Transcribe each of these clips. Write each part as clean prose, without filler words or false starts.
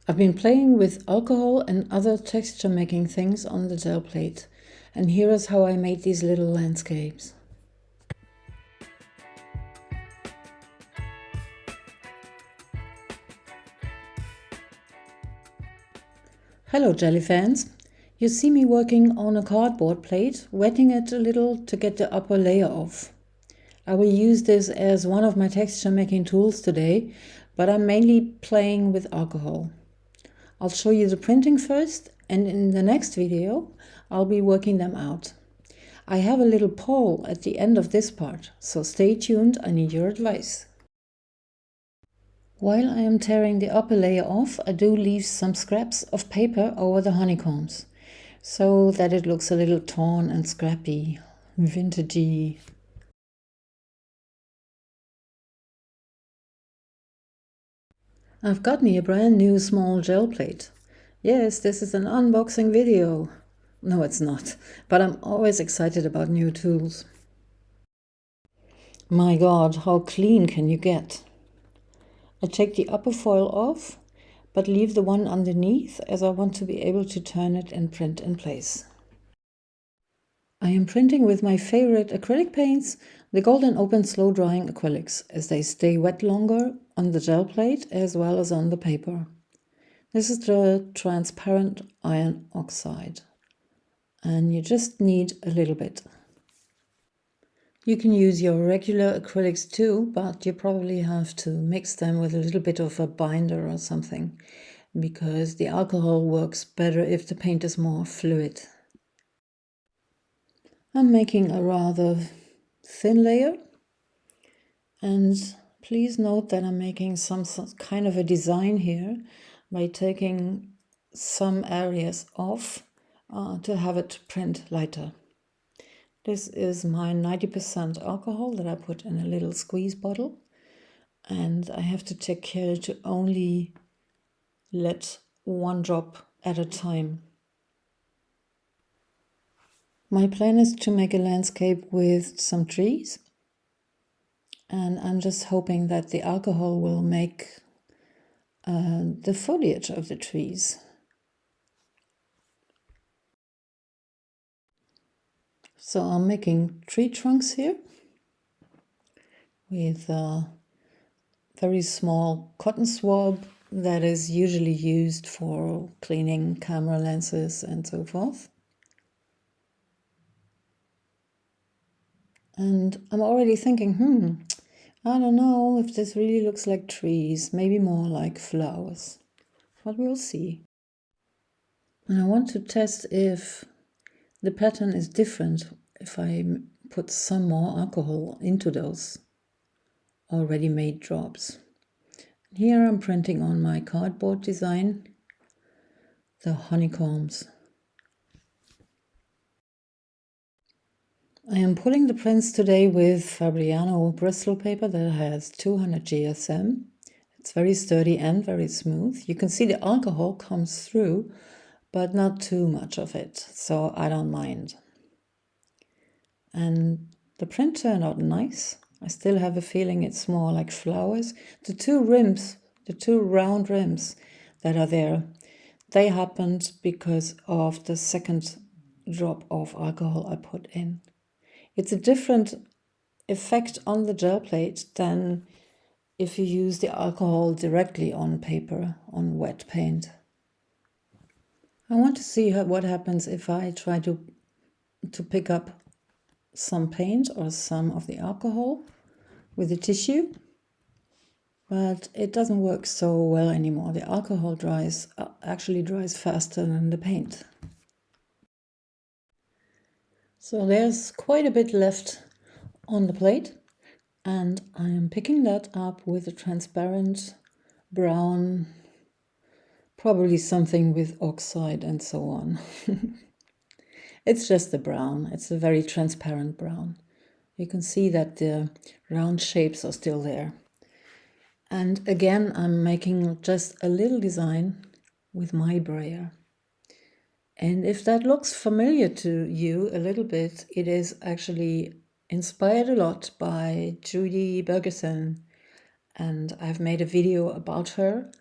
I've been playing with alcohol and other texture making things on the gel plate, and here is how I made these little landscapes. Hello jelly fans! You see me working on a cardboard plate, wetting it a little to get the upper layer off. I will use this as one of my texture making tools today, but I'm mainly playing with alcohol. I'll show you the printing first, and in the next video I'll be working them out. I have a little poll at the end of this part, so stay tuned, I need your advice. While I am tearing the upper layer off, I do leave some scraps of paper over the honeycombs, so that it looks a little torn and scrappy, vintagey. I've got me a brand new small gel plate. Yes, this is an unboxing video. No, it's not, but I'm always excited about new tools. My God, how clean can you get? I take the upper foil off, but leave the one underneath as I want to be able to turn it and print in place. I am printing with my favorite acrylic paints, the Golden Open Slow Drying Acrylics, as they stay wet longer on the gel plate as well as on the paper. This is the transparent iron oxide, and you just need a little bit. You can use your regular acrylics too, but you probably have to mix them with a little bit of a binder or something, because the alcohol works better if the paint is more fluid. I'm making a rather thin layer, and please note that I'm making some kind of a design here by taking some areas off to have it print lighter. This is my 90% alcohol that I put in a little squeeze bottle, and I have to take care to only let one drop at a time. My plan is to make a landscape with some trees, and I'm just hoping that the alcohol will make the foliage of the trees. So I'm making tree trunks here with a very small cotton swab that is usually used for cleaning camera lenses and so forth. And I'm already thinking, I don't know if this really looks like trees, maybe more like flowers, but we'll see. And I want to test if the pattern is different if I put some more alcohol into those already made drops. Here I'm printing on my cardboard design the honeycombs. I am pulling the prints today with Fabriano Bristol paper that has 200 GSM. It's very sturdy and very smooth. You can see the alcohol comes through, but not too much of it, so I don't mind. And the print turned out nice. I still have a feeling it's more like flowers. The two round rims that are there, they happened because of the second drop of alcohol I put in. It's a different effect on the gel plate than if you use the alcohol directly on paper, on wet paint. I want to see what happens if I try to pick up some paint or some of the alcohol with a tissue, but it doesn't work so well anymore. The alcohol actually dries faster than the paint. So there's quite a bit left on the plate, and I am picking that up with a transparent brown, probably something with oxide and so on. It's just a brown. It's a very transparent brown. You can see that the round shapes are still there. And again, I'm making just a little design with my brayer. And if that looks familiar to you a little bit, it is actually inspired a lot by Judy Bergersen. And I've made a video about her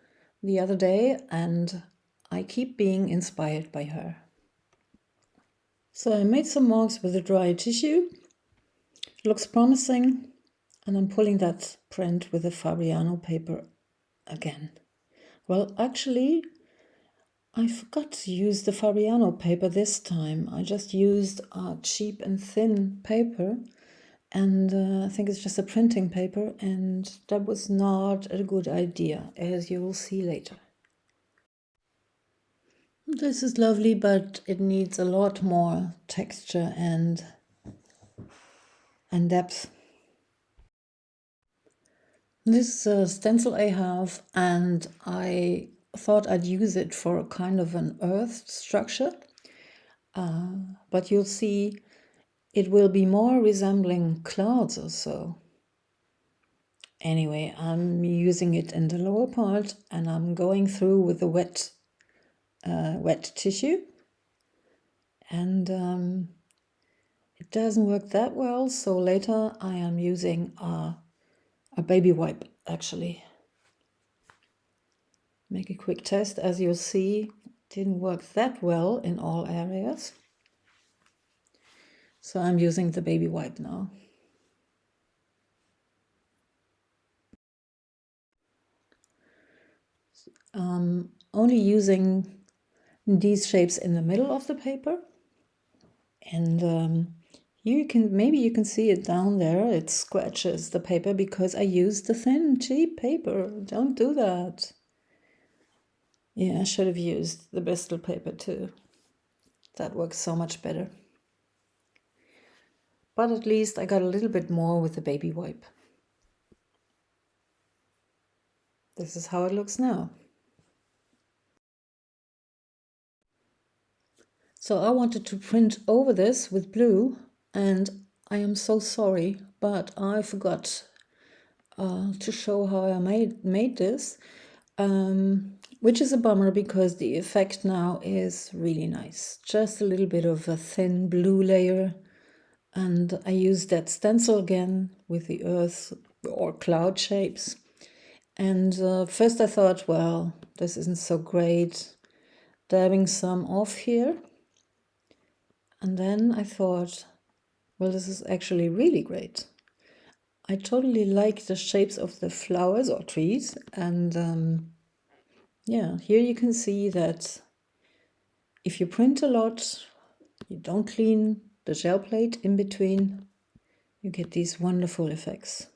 the other day, and I keep being inspired by her. So I made some marks with a dry tissue. It looks promising, and I'm pulling that print with a Fabriano paper again. Well, actually, I forgot to use the Fabriano paper this time. I just used a cheap and thin paper, and I think it's just a printing paper, and that was not a good idea, as you will see later. This is lovely, but it needs a lot more texture and depth. This stencil I have, and I thought I'd use it for a kind of an earth structure, but you'll see it will be more resembling clouds or so. Anyway, I'm using it in the lower part, and I'm going through with the wet tissue, and it doesn't work that well, so later I am using a baby wipe, actually. Make a quick test. As you'll see, didn't work that well in all areas. So I'm using the baby wipe now. Only using these shapes in the middle of the paper. And you can see it down there. It scratches the paper because I used the thin, cheap paper. Don't do that. Yeah, I should have used the Bristol paper too. That works so much better. But at least I got a little bit more with the baby wipe. This is how it looks now. So I wanted to print over this with blue, and I am so sorry, but I forgot to show how I made this, which is a bummer because the effect now is really nice. Just a little bit of a thin blue layer, and I used that stencil again with the earth or cloud shapes. And first I thought, well, this isn't so great, dabbing some off here. And then I thought, well, this is actually really great. I totally like the shapes of the flowers or trees. And yeah, here you can see that if you print a lot, you don't clean the gel plate in between, you get these wonderful effects.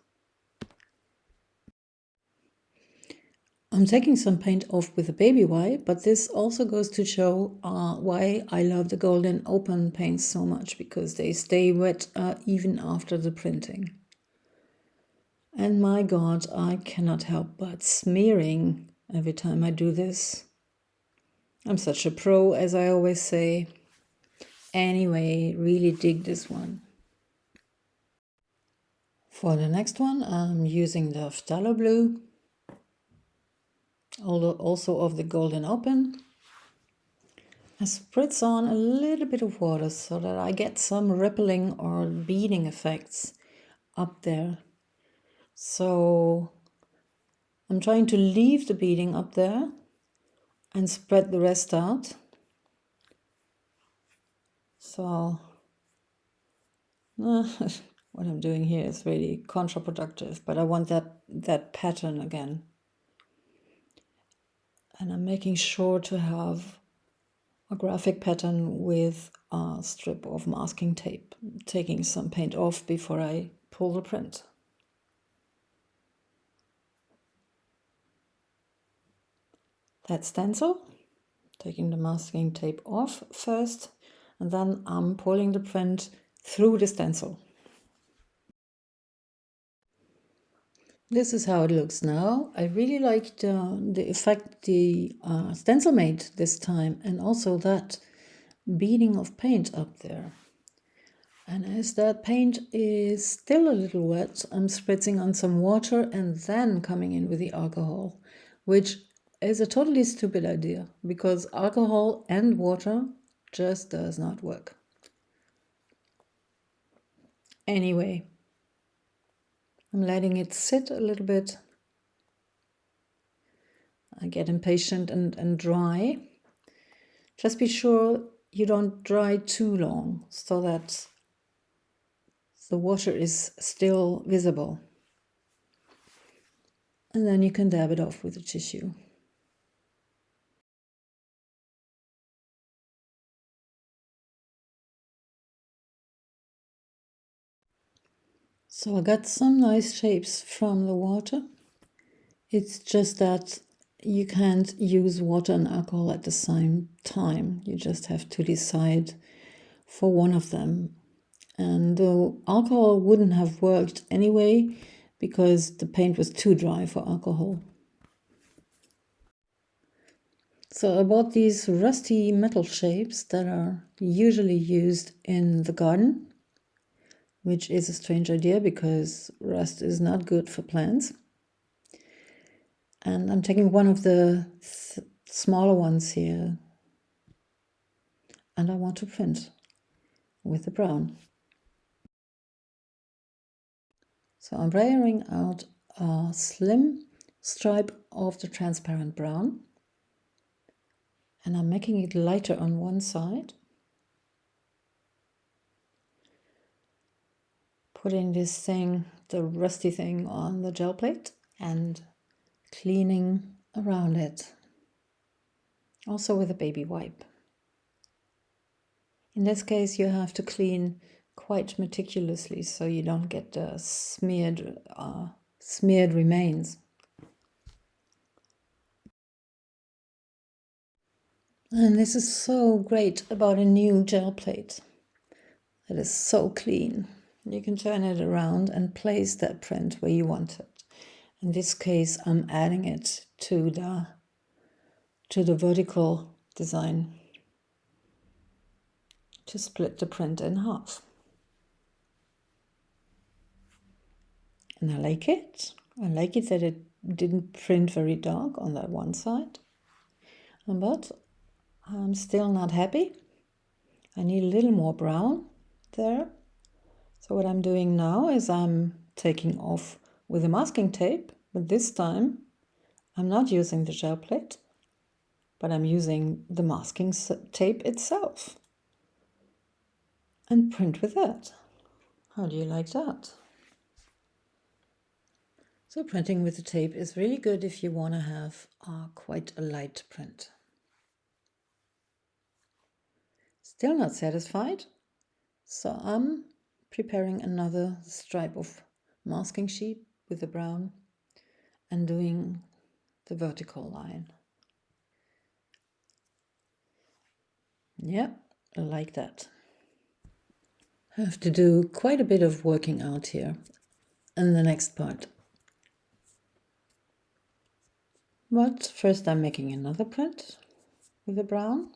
I'm taking some paint off with a baby wipe, but this also goes to show why I love the golden open paints so much, because they stay wet even after the printing. And my God, I cannot help but smearing every time I do this. I'm such a pro, as I always say. Anyway, really dig this one. For the next one, I'm using the phthalo blue, also of the golden open. I spritz on a little bit of water so that I get some rippling or beading effects up there. So I'm trying to leave the beading up there and spread the rest out. So what I'm doing here is really counterproductive, but I want that pattern again. And I'm making sure to have a graphic pattern with a strip of masking tape, taking some paint off before I pull the print. That stencil, taking the masking tape off first, and then I'm pulling the print through the stencil. This is how it looks now. I really liked the effect the stencil made this time, and also that beading of paint up there. And as that paint is still a little wet, I'm spritzing on some water and then coming in with the alcohol, which is a totally stupid idea because alcohol and water just does not work. Anyway, I'm letting it sit a little bit. I get impatient and dry. Just be sure you don't dry too long so that the water is still visible. And then you can dab it off with a tissue. So I got some nice shapes from the water. It's just that you can't use water and alcohol at the same time. You just have to decide for one of them. And the alcohol wouldn't have worked anyway because the paint was too dry for alcohol. So I bought these rusty metal shapes that are usually used in the garden, which is a strange idea because rust is not good for plants. And I'm taking one of the smaller ones here, and I want to print with the brown. So I'm brayering out a slim stripe of the transparent brown, and I'm making it lighter on one side. Putting this thing, the rusty thing, on the gel plate and cleaning around it, also with a baby wipe. In this case you have to clean quite meticulously so you don't get the smeared remains. And this is so great about a new gel plate. It is so clean. You can turn it around and place that print where you want it. In this case, I'm adding it to the vertical design to split the print in half. And I like it. I like it that it didn't print very dark on that one side. But I'm still not happy. I need a little more brown there. So what I'm doing now is I'm taking off with a masking tape, but this time I'm not using the gel plate, but I'm using the masking tape itself and print with that. How do you like that? So printing with the tape is really good if you want to have quite a light print. Still not satisfied, so I'm preparing another stripe of masking sheet with the brown and doing the vertical line. Yeah, like that. I have to do quite a bit of working out here in the next part. But first I'm making another print with the brown.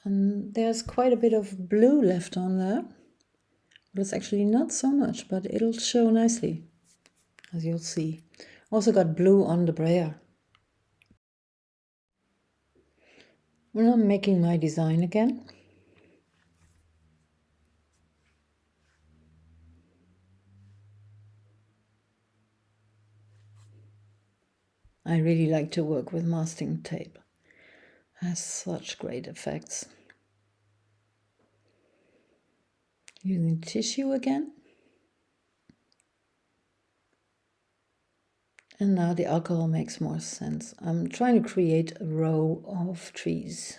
And there's quite a bit of blue left on there. But it's actually not so much, but it'll show nicely, as you'll see. Also got blue on the brayer. Well, I'm making my design again. I really like to work with masking tape. It has such great effects. Using tissue again. And now the alcohol makes more sense. I'm trying to create a row of trees.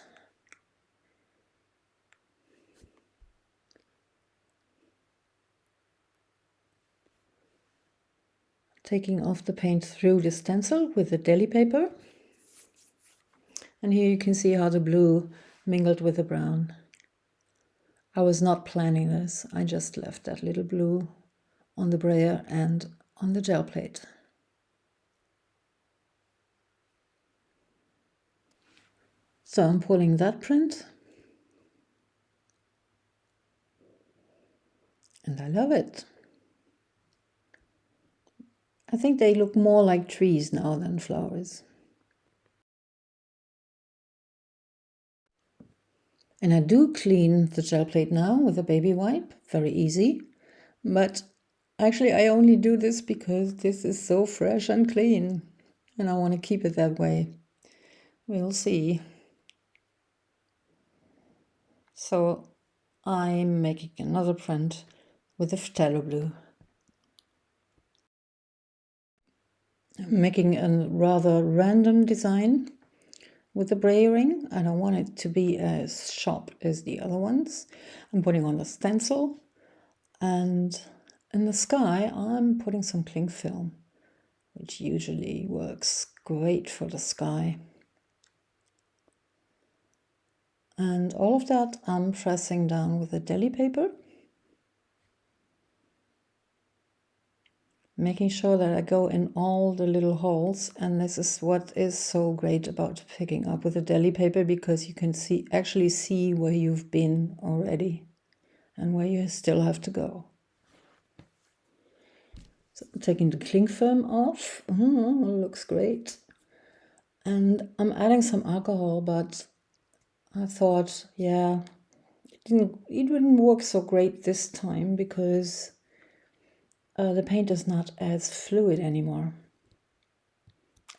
Taking off the paint through the stencil with the Deli paper. And here you can see how the blue mingled with the brown. I was not planning this. I just left that little blue on the brayer and on the gel plate. So I'm pulling that print. And I love it. I think they look more like trees now than flowers. And I do clean the gel plate now with a baby wipe, very easy. But actually I only do this because this is so fresh and clean. and I want to keep it that way. We'll see. So I'm making another print with a phthalo blue. I'm making a rather random design with the brayering. I don't want it to be as sharp as the other ones. I'm putting on the stencil, and in the sky I'm putting some cling film, which usually works great for the sky. And all of that I'm pressing down with a deli paper, making sure that I go in all the little holes. And this is what is so great about picking up with a deli paper, because you can actually see where you've been already and where you still have to go. So I'm taking the cling film off. Looks great. And I'm adding some alcohol, but I thought, yeah, it didn't work so great this time, because the paint is not as fluid anymore.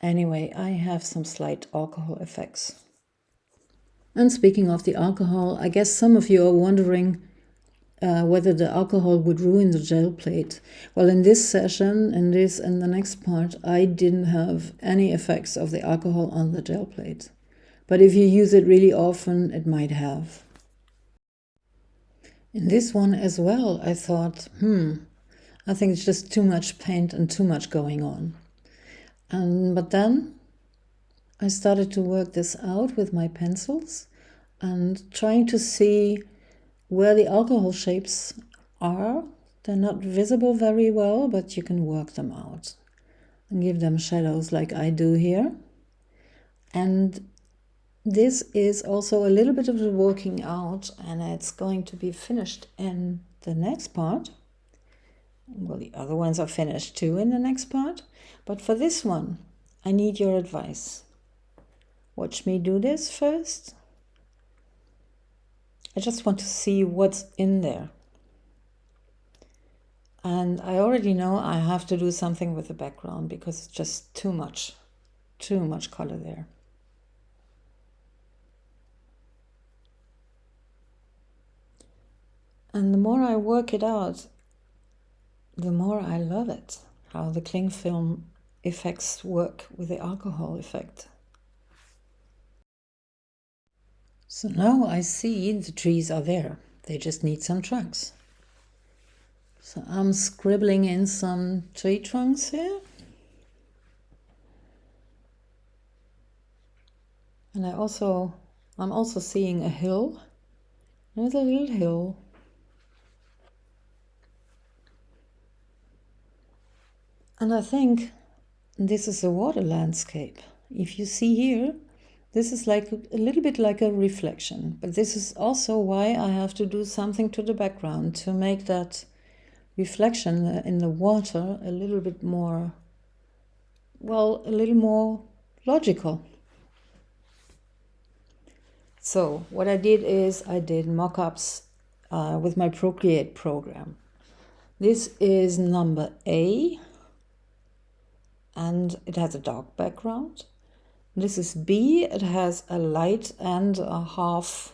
Anyway, I have some slight alcohol effects. And speaking of the alcohol, I guess some of you are wondering whether the alcohol would ruin the gel plate. Well, in this session, in the next part, I didn't have any effects of the alcohol on the gel plate. But if you use it really often, it might have. In this one as well, I thought, I think it's just too much paint and too much going on. But then I started to work this out with my pencils and trying to see where the alcohol shapes are. They're not visible very well, but you can work them out and give them shadows like I do here. And this is also a little bit of the working out, and it's going to be finished in the next part. Well, the other ones are finished too in the next part. But for this one, I need your advice. Watch me do this first. I just want to see what's in there. And I already know I have to do something with the background, because it's just too much color there. And the more I work it out, the more I love it, how the cling film effects work with the alcohol effect. So now I see the trees are there. They just need some trunks. So I'm scribbling in some tree trunks here. And I'm also seeing a hill. There's a little hill. And I think this is a water landscape. If you see here, this is like a little bit like a reflection, but this is also why I have to do something to the background to make that reflection in the water a little bit more, well, a little more logical. So what I did is I did mock-ups with my Procreate program. This is number A, and it has a dark background. This is B, it has a light and a half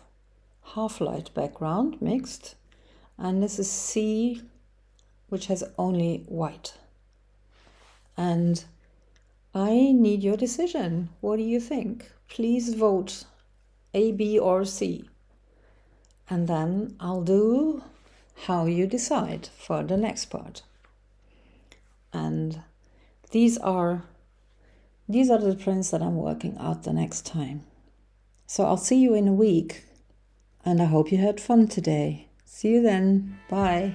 light background mixed. And this is C, which has only white. And I need your decision. What do you think? Please vote A, B, or C. And then I'll do how you decide for the next part. And these are the prints that I'm working out the next time. So I'll see you in a week, and I hope you had fun today. See you then. Bye.